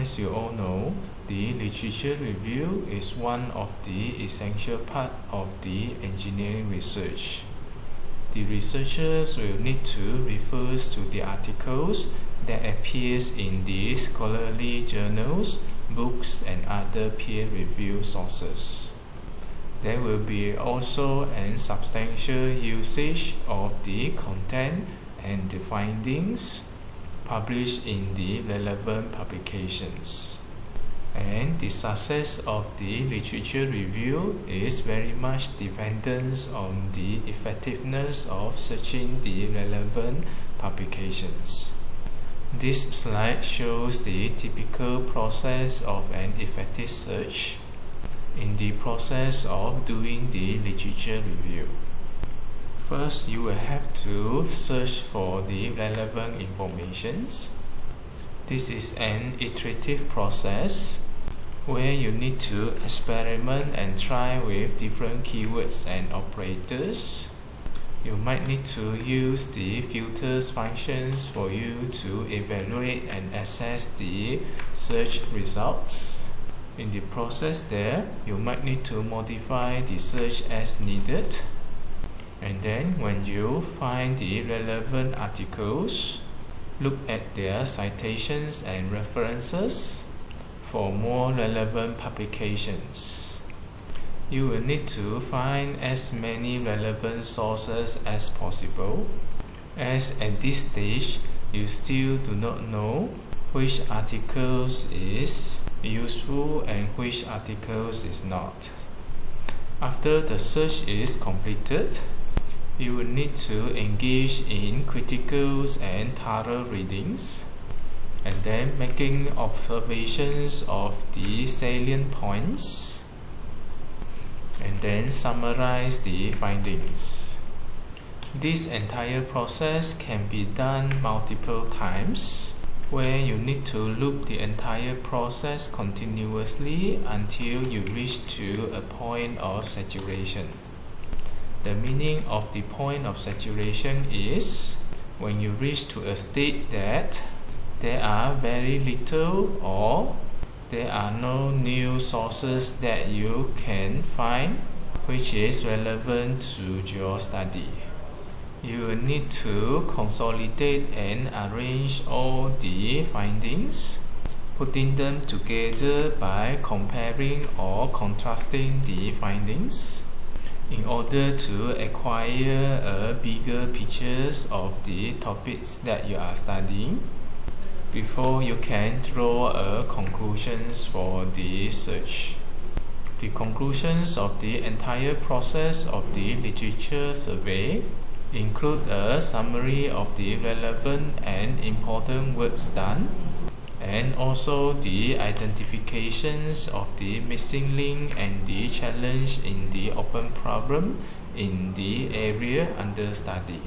As you all know, the literature review is one of the essential part of the engineering research. The researchers will need to refer to the articles that appears in the scholarly journals, books, and other peer-reviewed sources. There will be also a substantial usage of the content and the findings published in the relevant publications. And the success of the literature review is very much dependent on the effectiveness of searching the relevant publications. This slide shows the typical process of an effective search in the process of doing the literature review. First, you will have to search for the relevant informations. This is an iterative process where you need to experiment and try with different keywords and operators. You might need to use the filters functions for you to evaluate and assess the search results. In the process there, you might need to modify the search as needed. And then when you find the relevant articles, look at their citations and references for more relevant publications. You will need to find as many relevant sources as possible, as at this stage you still do not know which articles is useful and which articles is not. After the search is completed, you will need to engage in critical and thorough readings, and then making observations of the salient points, and then summarize the findings. This entire process can be done multiple times, where you need to loop the entire process continuously until you reach to a point of saturation. The meaning of the point of saturation is when you reach to a state that there are very little or there are no new sources that you can find which is relevant to your study. You will need to consolidate and arrange all the findings, putting them together by comparing or contrasting the findings in order to acquire a bigger pictures of the topics that you are studying before you can draw a conclusions for the search. The conclusions of the entire process of the literature survey include a summary of the relevant and important works done, and also the identifications of the missing link and the challenge in the open problem in the area under study.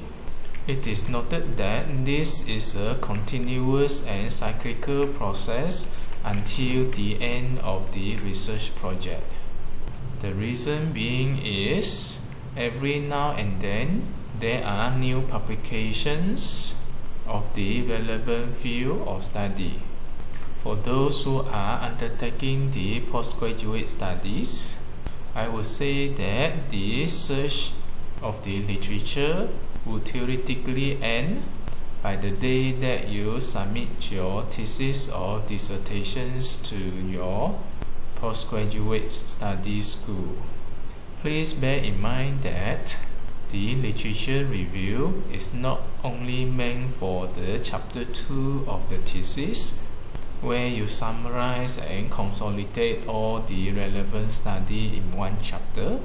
It is noted that this is a continuous and cyclical process until the end of the research project. The reason being is every now and then there are new publications of the relevant field of study. For those who are undertaking the postgraduate studies, I would say that the search of the literature will theoretically end by the day that you submit your thesis or dissertations to your postgraduate study school. Please bear in mind that the literature review is not only meant for the chapter 2 of the thesis, where you summarize and consolidate all the relevant study in one chapter.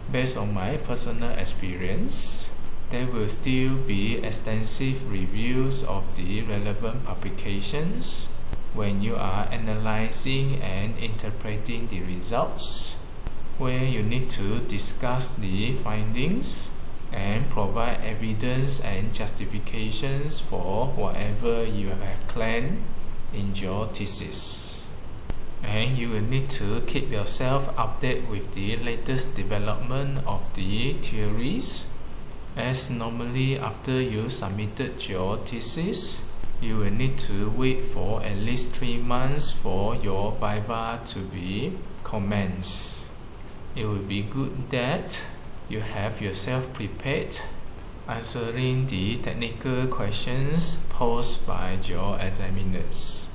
Based on my personal experience, there will still be extensive reviews of the relevant publications when you are analyzing and interpreting the results, where you need to discuss the findings and provide evidence and justifications for whatever you have planned in your thesis. And you will need to keep yourself updated with the latest development of the theories, as normally after you submitted your thesis, you will need to wait for at least 3 months for your Viva to be commenced. It will be good that you have yourself prepared, answering the technical questions posed by your examiners.